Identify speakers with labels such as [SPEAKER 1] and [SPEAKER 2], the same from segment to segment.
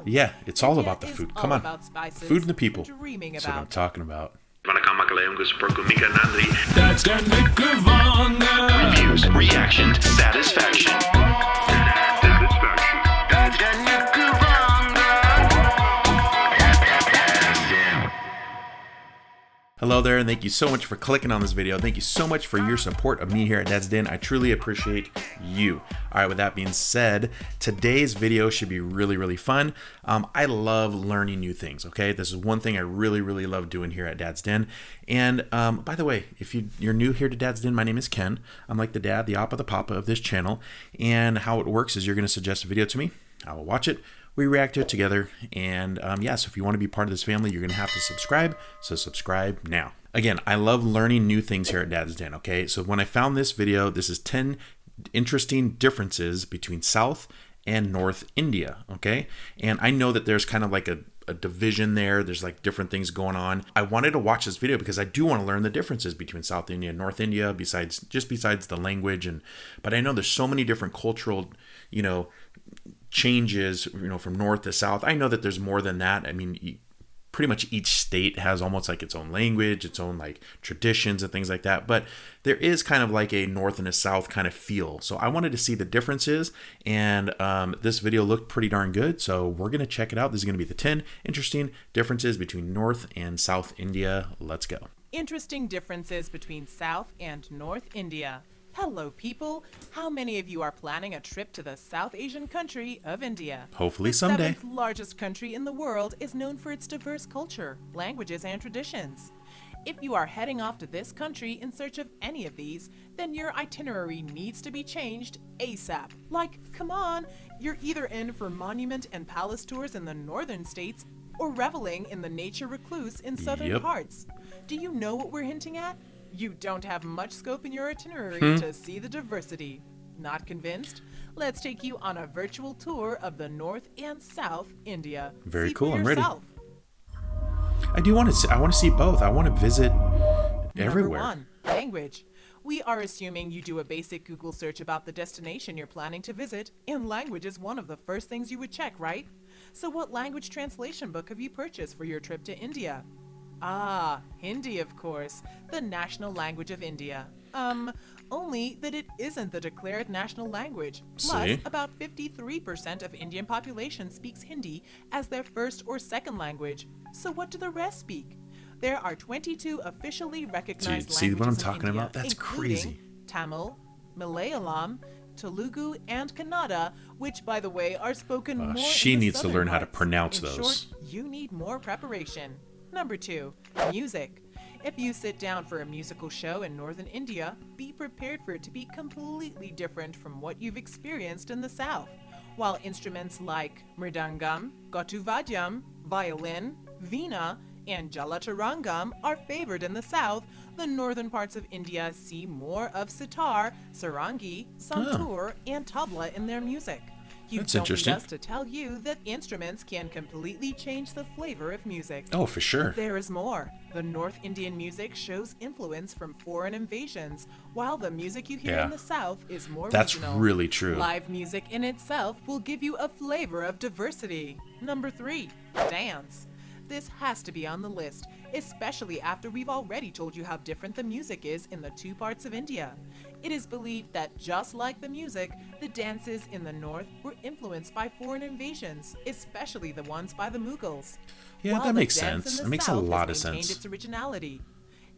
[SPEAKER 1] Yeah, it's all
[SPEAKER 2] India
[SPEAKER 1] is the
[SPEAKER 2] is
[SPEAKER 1] food.
[SPEAKER 2] all
[SPEAKER 1] Come on.
[SPEAKER 2] about spices,
[SPEAKER 1] Food and the people.
[SPEAKER 2] dreaming
[SPEAKER 1] That's what I'm
[SPEAKER 2] about.
[SPEAKER 1] talking about.
[SPEAKER 3] Reviews, reaction, satisfaction.
[SPEAKER 1] Hello there, and thank you so much for clicking on this video. Thank you so much for your support of me here at Dad's Den. I truly appreciate you. All right, with that being said, today's video should be really fun. I love learning new things, okay? This is one thing I really love doing here at Dad's Den. And by the way, if you're new here to Dad's Den, my name is Ken. I'm like the dad, the oppa, the papa of this channel. And how it works is you're gonna suggest a video to me. I will watch it. We react to it together, and so if you want to be part of this family, you're gonna have to subscribe, so subscribe now. Again, I love learning new things here at Dad's Den, okay? So when I found this video, this is 10 interesting differences between South and North India, okay? And I know that there's kind of like a division there. There's like different things going on. I wanted to watch this video because I do want to learn the differences between South India and North India, besides the language. But I know there's so many different cultural, changes, from north to south. I know that there's more than that. I mean, pretty much each state has almost like its own language, its own like traditions and things like that. But there is kind of like a north and a south kind of feel. So I wanted to see the differences, and this video looked pretty darn good. So we're going to check it out. This is going to be the 10 interesting differences between North and South India. Let's go.
[SPEAKER 2] Interesting differences between South and North India. Hello people, how many of you are planning a trip to the South Asian country of India?
[SPEAKER 1] Hopefully
[SPEAKER 2] the
[SPEAKER 1] someday.
[SPEAKER 2] The 7th largest country in the world is known for its diverse culture, languages, and traditions. If you are heading off to this country in search of any of these, then your itinerary needs to be changed ASAP. Like, come on, you're either in for monument and palace tours in the northern states or reveling in the nature recluse in southern parts. Do you know what we're hinting at? You don't have much scope in your itinerary to see the diversity. Not convinced? Let's take you on a virtual tour of the North and South India.
[SPEAKER 1] Very
[SPEAKER 2] See
[SPEAKER 1] cool.
[SPEAKER 2] for
[SPEAKER 1] I'm ready.
[SPEAKER 2] yourself.
[SPEAKER 1] I do want to. I want to see both. I want to visit everywhere.
[SPEAKER 2] Number 1, language. We are assuming you do a basic Google search about the destination you're planning to visit, and language is one of the first things you would check, right? So what language translation book have you purchased for your trip to India? Ah, Hindi, of course, the national language of India. Only that it isn't the declared national language. Plus, about 53% of Indian population speaks Hindi as their first or second language. So what do the rest speak? There are 22 officially recognized languages
[SPEAKER 1] see what I'm
[SPEAKER 2] in
[SPEAKER 1] talking
[SPEAKER 2] India,
[SPEAKER 1] about? That's
[SPEAKER 2] including
[SPEAKER 1] crazy.
[SPEAKER 2] Tamil, Malayalam, Telugu, and Kannada, which, by the way, are spoken more
[SPEAKER 1] she
[SPEAKER 2] in the
[SPEAKER 1] needs to
[SPEAKER 2] southern
[SPEAKER 1] learn how to
[SPEAKER 2] parts.
[SPEAKER 1] pronounce
[SPEAKER 2] In
[SPEAKER 1] those.
[SPEAKER 2] short, you need more preparation. Number 2, music. If you sit down for a musical show in northern India, be prepared for it to be completely different from what you've experienced in the south. While instruments like mridangam, gotuvadyam, violin, veena, and jalatarangam are favored in the south, the northern parts of India see more of sitar, sarangi, santoor, and tabla in their music. You
[SPEAKER 1] That's
[SPEAKER 2] don't
[SPEAKER 1] interesting.
[SPEAKER 2] need us to tell you that instruments can completely change the flavor of music.
[SPEAKER 1] Oh, for sure.
[SPEAKER 2] But there is more. The North Indian music shows influence from foreign invasions, while the music you hear in the South is more
[SPEAKER 1] That's
[SPEAKER 2] regional.
[SPEAKER 1] really true.
[SPEAKER 2] Live music in itself will give you a flavor of diversity. Number 3, dance. This has to be on the list, especially after we've already told you how different the music is in the 2 parts of India. It is believed that just like the music, the dances in the north were influenced by foreign invasions, especially the ones by the Mughals.
[SPEAKER 1] Yeah,
[SPEAKER 2] While
[SPEAKER 1] that
[SPEAKER 2] the
[SPEAKER 1] makes
[SPEAKER 2] dance
[SPEAKER 1] sense.
[SPEAKER 2] in
[SPEAKER 1] It
[SPEAKER 2] the
[SPEAKER 1] makes a
[SPEAKER 2] south
[SPEAKER 1] lot
[SPEAKER 2] has
[SPEAKER 1] of
[SPEAKER 2] maintained
[SPEAKER 1] sense.
[SPEAKER 2] its originality.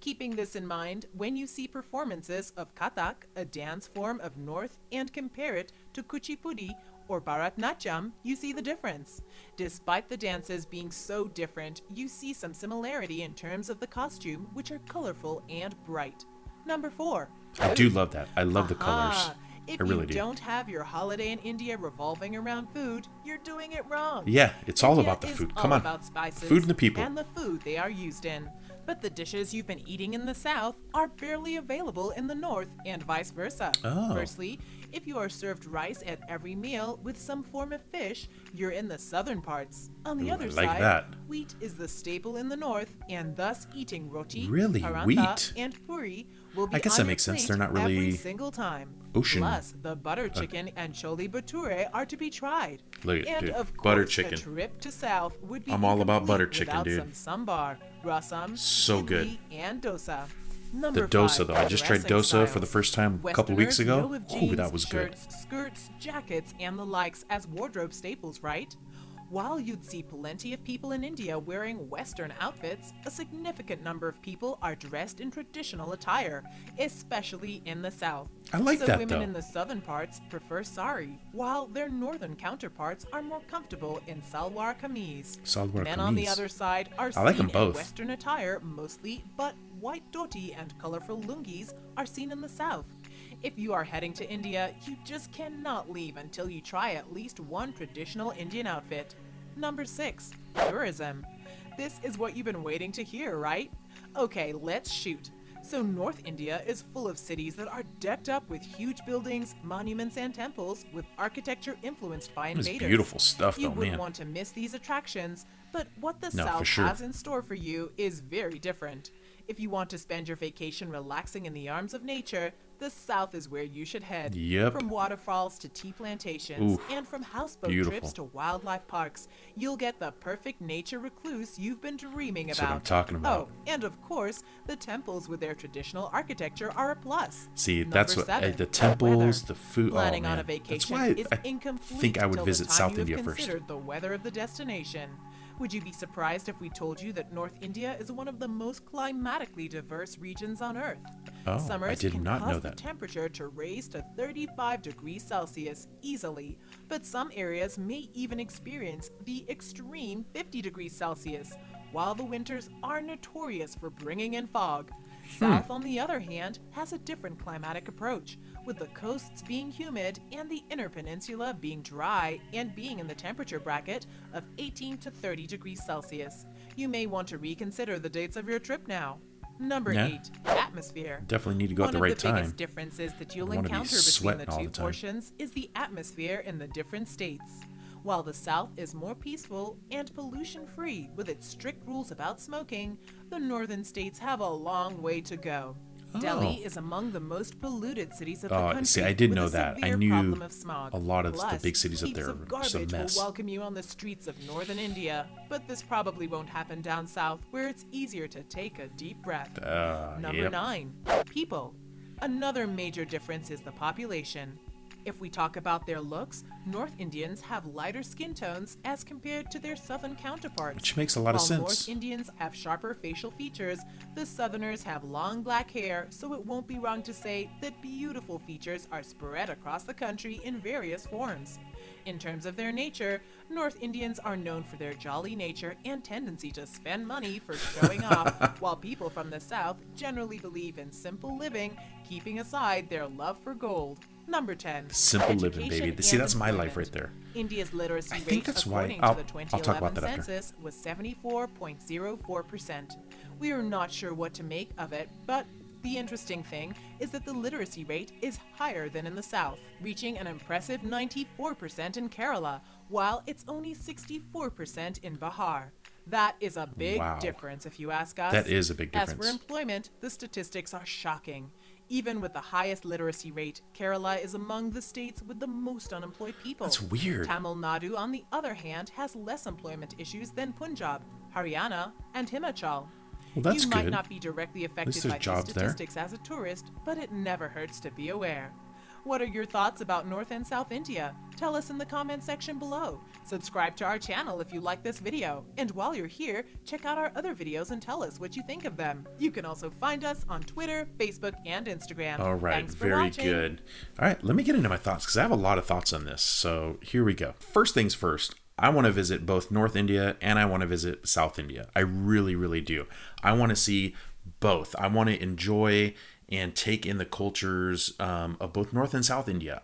[SPEAKER 2] Keeping this in mind, when you see performances of Kathak, a dance form of North, and compare it to Kuchipudi or Bharatnatyam, you see the difference. Despite the dances being so different, you see some similarity in terms of the costume, which are colorful and bright. Number 4.
[SPEAKER 1] I do love that. I love the colors.
[SPEAKER 2] If
[SPEAKER 1] I really
[SPEAKER 2] you
[SPEAKER 1] do.
[SPEAKER 2] don't have your holiday in India revolving around food, you're doing it wrong.
[SPEAKER 1] Yeah, it's all
[SPEAKER 2] India
[SPEAKER 1] about the
[SPEAKER 2] is
[SPEAKER 1] food.
[SPEAKER 2] all
[SPEAKER 1] Come on.
[SPEAKER 2] about spices
[SPEAKER 1] Food and the people.
[SPEAKER 2] and the food they are used in. But the dishes you've been eating in the South are barely available in the North and vice versa.
[SPEAKER 1] Oh.
[SPEAKER 2] Firstly, If you are served rice at every meal with some form of fish, you're in the southern parts. On the
[SPEAKER 1] Ooh,
[SPEAKER 2] other
[SPEAKER 1] I like
[SPEAKER 2] side,
[SPEAKER 1] that.
[SPEAKER 2] wheat is the staple in the north, and thus eating roti,
[SPEAKER 1] Really?
[SPEAKER 2] parantha,
[SPEAKER 1] Wheat?
[SPEAKER 2] and puri will be
[SPEAKER 1] I guess
[SPEAKER 2] on
[SPEAKER 1] that
[SPEAKER 2] your
[SPEAKER 1] makes sense.
[SPEAKER 2] plate
[SPEAKER 1] They're not really
[SPEAKER 2] every single time.
[SPEAKER 1] ocean-
[SPEAKER 2] Plus, the butter chicken and chole bhature are to be tried.
[SPEAKER 1] Look,
[SPEAKER 2] And
[SPEAKER 1] dude,
[SPEAKER 2] of
[SPEAKER 1] butter
[SPEAKER 2] course,
[SPEAKER 1] chicken.
[SPEAKER 2] a trip to south would be
[SPEAKER 1] I'm all about butter
[SPEAKER 2] incomplete
[SPEAKER 1] chicken,
[SPEAKER 2] without
[SPEAKER 1] dude.
[SPEAKER 2] some sambar, rasam,
[SPEAKER 1] So
[SPEAKER 2] idli,
[SPEAKER 1] good.
[SPEAKER 2] and dosa.
[SPEAKER 1] The
[SPEAKER 2] Number
[SPEAKER 1] dosa,
[SPEAKER 2] 5,
[SPEAKER 1] though. I just tried
[SPEAKER 2] dressing
[SPEAKER 1] dosa for the
[SPEAKER 2] styles.
[SPEAKER 1] first time a couple weeks
[SPEAKER 2] Westerners
[SPEAKER 1] ago.
[SPEAKER 2] know of
[SPEAKER 1] Ooh,
[SPEAKER 2] jeans,
[SPEAKER 1] that was good.
[SPEAKER 2] shirts, skirts, jackets, and the likes as wardrobe staples, right? While you'd see plenty of people in India wearing Western outfits, a significant number of people are dressed in traditional attire, especially in the South.
[SPEAKER 1] I like
[SPEAKER 2] so
[SPEAKER 1] that,
[SPEAKER 2] women
[SPEAKER 1] though.
[SPEAKER 2] in the southern parts prefer sari, while their northern counterparts are more comfortable in salwar kameez.
[SPEAKER 1] Salwar
[SPEAKER 2] Men on the
[SPEAKER 1] kameez.
[SPEAKER 2] other side are
[SPEAKER 1] I like
[SPEAKER 2] seen
[SPEAKER 1] 'em both.
[SPEAKER 2] in Western attire mostly, but white dhoti and colorful lungis are seen in the South. If you are heading to India, you just cannot leave until you try at least one traditional Indian outfit. Number 6, tourism. This is what you've been waiting to hear, right? Okay, let's shoot. So North India is full of cities that are decked up with huge buildings, monuments, and temples with architecture influenced by
[SPEAKER 1] It's
[SPEAKER 2] invaders.
[SPEAKER 1] beautiful stuff,
[SPEAKER 2] You
[SPEAKER 1] though,
[SPEAKER 2] wouldn't
[SPEAKER 1] man.
[SPEAKER 2] want to miss these attractions, but what the
[SPEAKER 1] No, for
[SPEAKER 2] South
[SPEAKER 1] sure.
[SPEAKER 2] has in store for you is very different. If you want to spend your vacation relaxing in the arms of nature, the South is where you should head.
[SPEAKER 1] Yep.
[SPEAKER 2] From waterfalls to tea plantations,
[SPEAKER 1] Oof,
[SPEAKER 2] and from houseboat
[SPEAKER 1] beautiful.
[SPEAKER 2] trips to wildlife parks, you'll get the perfect nature recluse you've been dreaming
[SPEAKER 1] That's
[SPEAKER 2] about.
[SPEAKER 1] what I'm talking about.
[SPEAKER 2] Oh, and of course, the temples with their traditional architecture are a plus.
[SPEAKER 1] See, that's
[SPEAKER 2] Number
[SPEAKER 1] what
[SPEAKER 2] 7,
[SPEAKER 1] the temples,
[SPEAKER 2] weather.
[SPEAKER 1] the food.
[SPEAKER 2] Planning
[SPEAKER 1] oh,
[SPEAKER 2] on
[SPEAKER 1] man.
[SPEAKER 2] a vacation
[SPEAKER 1] That's why
[SPEAKER 2] is
[SPEAKER 1] I
[SPEAKER 2] incomplete
[SPEAKER 1] think I would
[SPEAKER 2] till
[SPEAKER 1] visit
[SPEAKER 2] the time
[SPEAKER 1] South
[SPEAKER 2] you have
[SPEAKER 1] India first.
[SPEAKER 2] considered the weather of the destination. Would you be surprised if we told you that North India is one of the most climatically diverse regions on Earth?
[SPEAKER 1] Oh,
[SPEAKER 2] Summers
[SPEAKER 1] I did
[SPEAKER 2] can
[SPEAKER 1] not know
[SPEAKER 2] cause
[SPEAKER 1] that.
[SPEAKER 2] the temperature to raise to 35 degrees Celsius easily, but some areas may even experience the extreme 50 degrees Celsius, while the winters are notorious for bringing in fog. South, on the other hand, has a different climatic approach, with the coasts being humid and the inner peninsula being dry and being in the temperature bracket of 18 to 30 degrees Celsius. You may want to reconsider the dates of your trip now. Number
[SPEAKER 1] Yeah.
[SPEAKER 2] 8, atmosphere.
[SPEAKER 1] Definitely need to go at
[SPEAKER 2] One
[SPEAKER 1] the
[SPEAKER 2] of
[SPEAKER 1] right
[SPEAKER 2] the
[SPEAKER 1] time.
[SPEAKER 2] biggest differences that you'll
[SPEAKER 1] wanna be
[SPEAKER 2] encounter between
[SPEAKER 1] sweating
[SPEAKER 2] the
[SPEAKER 1] all
[SPEAKER 2] two
[SPEAKER 1] the time.
[SPEAKER 2] portions is the atmosphere in the different states. While the South is more peaceful and pollution-free with its strict rules about smoking, the northern states have a long way to go. Delhi
[SPEAKER 1] Oh.
[SPEAKER 2] is among the most polluted cities of the
[SPEAKER 1] Oh,
[SPEAKER 2] country.
[SPEAKER 1] see, I did
[SPEAKER 2] with
[SPEAKER 1] know
[SPEAKER 2] a
[SPEAKER 1] that. I
[SPEAKER 2] severe
[SPEAKER 1] knew
[SPEAKER 2] problem of smog.
[SPEAKER 1] a lot of the
[SPEAKER 2] Plus,
[SPEAKER 1] big cities up
[SPEAKER 2] heaps
[SPEAKER 1] there
[SPEAKER 2] of
[SPEAKER 1] are just a
[SPEAKER 2] garbage
[SPEAKER 1] mess.
[SPEAKER 2] will welcome you on the streets of northern India, but this probably won't happen down south, where it's easier to take a deep breath. Number
[SPEAKER 1] Yep.
[SPEAKER 2] 9, people. Another major difference is the population. If we talk about their looks, North Indians have lighter skin tones as compared to their southern counterparts.
[SPEAKER 1] Which makes a lot of
[SPEAKER 2] While
[SPEAKER 1] sense.
[SPEAKER 2] North Indians have sharper facial features, the Southerners have long black hair, so it won't be wrong to say that beautiful features are spread across the country in various forms. In terms of their nature, North Indians are known for their jolly nature and tendency to spend money for showing off, while people from the South generally believe in simple living, keeping aside their love for gold. Number 10.
[SPEAKER 1] Simple living,
[SPEAKER 2] education
[SPEAKER 1] baby. See,
[SPEAKER 2] and
[SPEAKER 1] that's my life
[SPEAKER 2] employment.
[SPEAKER 1] right there.
[SPEAKER 2] India's literacy
[SPEAKER 1] I think
[SPEAKER 2] rate,
[SPEAKER 1] that's why-
[SPEAKER 2] according
[SPEAKER 1] I'll-
[SPEAKER 2] to the
[SPEAKER 1] I'll talk about
[SPEAKER 2] 2011
[SPEAKER 1] that after.
[SPEAKER 2] census, was 74.04%. We are not sure what to make of it, but the interesting thing is that the literacy rate is higher than in the South, reaching an impressive 94% in Kerala, while it's only 64% in Bihar. That is a big
[SPEAKER 1] Wow.
[SPEAKER 2] difference if you ask us.
[SPEAKER 1] That is a big
[SPEAKER 2] As
[SPEAKER 1] difference.
[SPEAKER 2] for employment, the statistics are shocking. Even with the highest literacy rate, Kerala is among the states with the most unemployed people.
[SPEAKER 1] That's weird.
[SPEAKER 2] Tamil Nadu, on the other hand, has less employment issues than Punjab, Haryana, and Himachal.
[SPEAKER 1] Well, that's
[SPEAKER 2] you might
[SPEAKER 1] good.
[SPEAKER 2] not be directly affected
[SPEAKER 1] there's
[SPEAKER 2] by these
[SPEAKER 1] jobs there.
[SPEAKER 2] statistics as a tourist, but it never hurts to be aware. What are your thoughts about North and South India? Tell us in the comment section below. Subscribe to our channel if you like this video. And while you're here, check out our other videos and tell us what you think of them. You can also find us on Twitter, Facebook, and Instagram.
[SPEAKER 1] All right,
[SPEAKER 2] Thanks for
[SPEAKER 1] very
[SPEAKER 2] watching.
[SPEAKER 1] good. All right, let me get into my thoughts because I have a lot of thoughts on this. So here we go. First things first, I want to visit both North India and I want to visit South India. I really, really do. I want to see both. I want to enjoy and take in the cultures of both North and South India.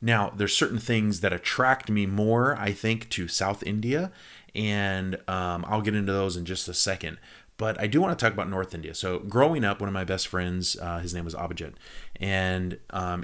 [SPEAKER 1] Now there's certain things that attract me more, I think, to South India, and I'll get into those in just a second. But I do want to talk about North India. So growing up, one of my best friends, his name was Abhijit, and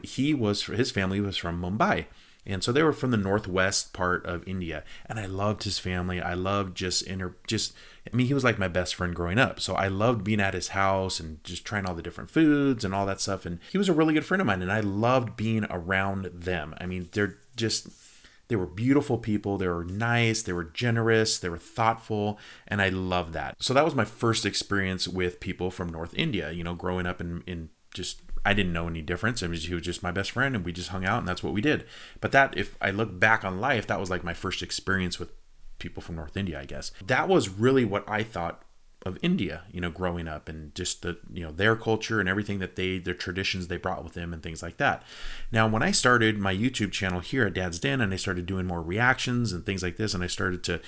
[SPEAKER 1] his family was from Mumbai. And so they were from the northwest part of India. And I loved his family. I loved he was like my best friend growing up. So I loved being at his house and just trying all the different foods and all that stuff. And he was a really good friend of mine. And I loved being around them. I mean, they were beautiful people. They were nice. They were generous. They were thoughtful. And I love that. So that was my first experience with people from North India, growing up in just, I didn't know any difference. He was just my best friend and we just hung out and that's what we did. But if I look back on life, that was like my first experience with people from North India, I guess. That was really what I thought of India, growing up, and just their culture and everything that their traditions they brought with them and things like that. Now, when I started my YouTube channel here at Dad's Den and I started doing more reactions and things like this, and I started to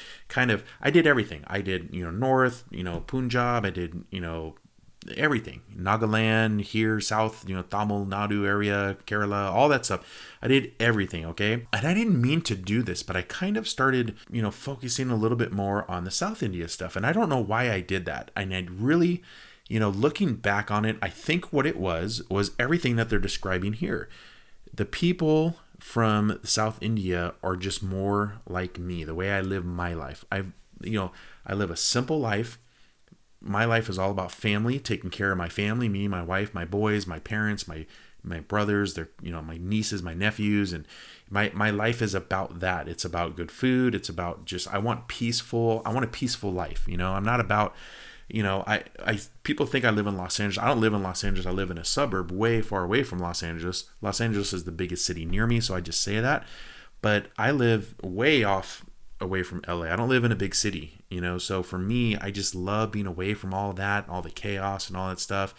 [SPEAKER 1] I did everything. I did, North, Punjab, I did, everything, Nagaland, here, South, Tamil Nadu area, Kerala, all that stuff. I did everything, okay? And I didn't mean to do this, but I kind of started, focusing a little bit more on the South India stuff. And I don't know why I did that. And I really, looking back on it, I think what it was everything that they're describing here. The people from South India are just more like me, the way I live my life. I live a simple life. My life is all about family, taking care of my family, me, my wife, my boys, my parents, my brothers, my nieces, my nephews, and my life is about that. It's about good food. It's about I want a peaceful life. I'm not about, people think I live in Los Angeles. I don't live in Los Angeles. I live in a suburb way far away from Los Angeles. Los Angeles is the biggest city near me, so I just say that. But I live way away from LA. I don't live in a big city, so for me, I just love being away from all of that, all the chaos and all that stuff.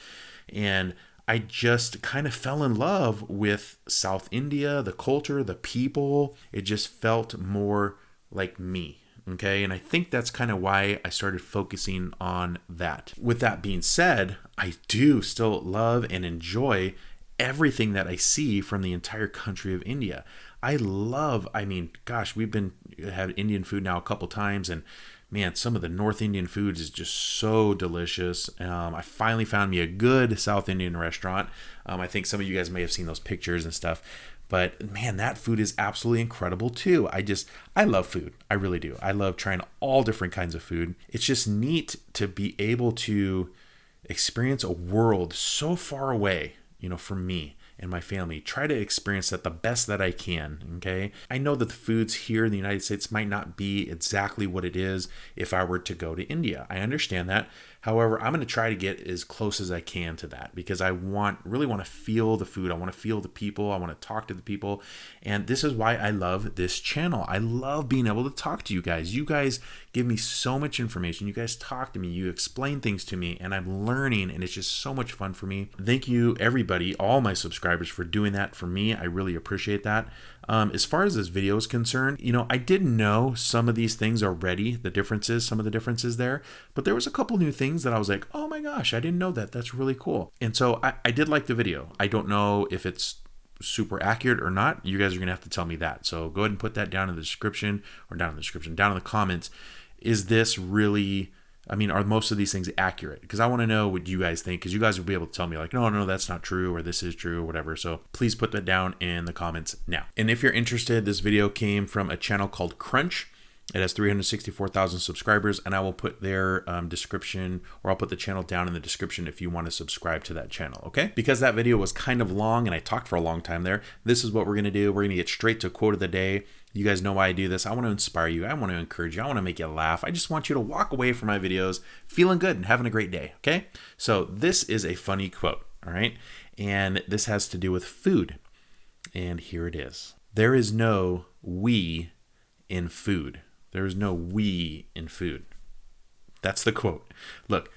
[SPEAKER 1] And I just kind of fell in love with South India, the culture, the people. It just felt more like me. Okay. And I think that's kind of why I started focusing on that. With that being said, I do still love and enjoy everything that I see from the entire country of India. We've had Indian food now a couple times, and man, some of the North Indian food is just so delicious. I finally found me a good South Indian restaurant. I think some of you guys may have seen those pictures and stuff, but man, that food is absolutely incredible too. I love food. I really do. I love trying all different kinds of food. It's just neat to be able to experience a world so far away, from me and my family. Try to experience that the best that I can, okay? I know that the foods here in the United States might not be exactly what it is if I were to go to India. I understand that. However, I'm going to try to get as close as I can to that because I really want to feel the food. I want to feel the people. I want to talk to the people. And this is why I love this channel. I love being able to talk to you guys. You guys give me so much information. You guys talk to me. You explain things to me, and I'm learning, and it's just so much fun for me. Thank you, everybody, all my subscribers, for doing that for me. I really appreciate that. As far as this video is concerned, I didn't know some of these things already, some of the differences there, but there was a couple new things that I was like, oh my gosh, I didn't know that. That's really cool. And so I did like the video. I don't know if it's super accurate or not. You guys are going to have to tell me that. So go ahead and put that down in the description, down in the comments. Is this really, are most of these things accurate? Because I want to know what you guys think, because you guys will be able to tell me like, no, that's not true, or this is true, or whatever. So please put that down in the comments now. And if you're interested, this video came from a channel called Crunch. It has 364,000 subscribers, and I will put their description, or I'll put the channel down in the description if you want to subscribe to that channel, okay? Because that video was kind of long and I talked for a long time there, this is what we're going to do. We're going to get straight to quote of the day. You guys know why I do this. I want to inspire you. I want to encourage you. I want to make you laugh. I just want you to walk away from my videos feeling good and having a great day, okay? So this is a funny quote, all right? And this has to do with food. And here it is. There is no we in food. There is no we in food. That's the quote. Look,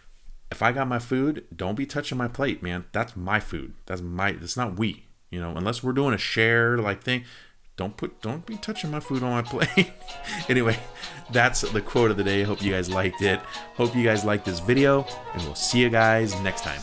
[SPEAKER 1] if I got my food, don't be touching my plate, man. That's my food. It's not we. Unless we're doing a share like thing, don't be touching my food on my plate. Anyway, that's the quote of the day. Hope you guys liked it. Hope you guys liked this video, and we'll see you guys next time.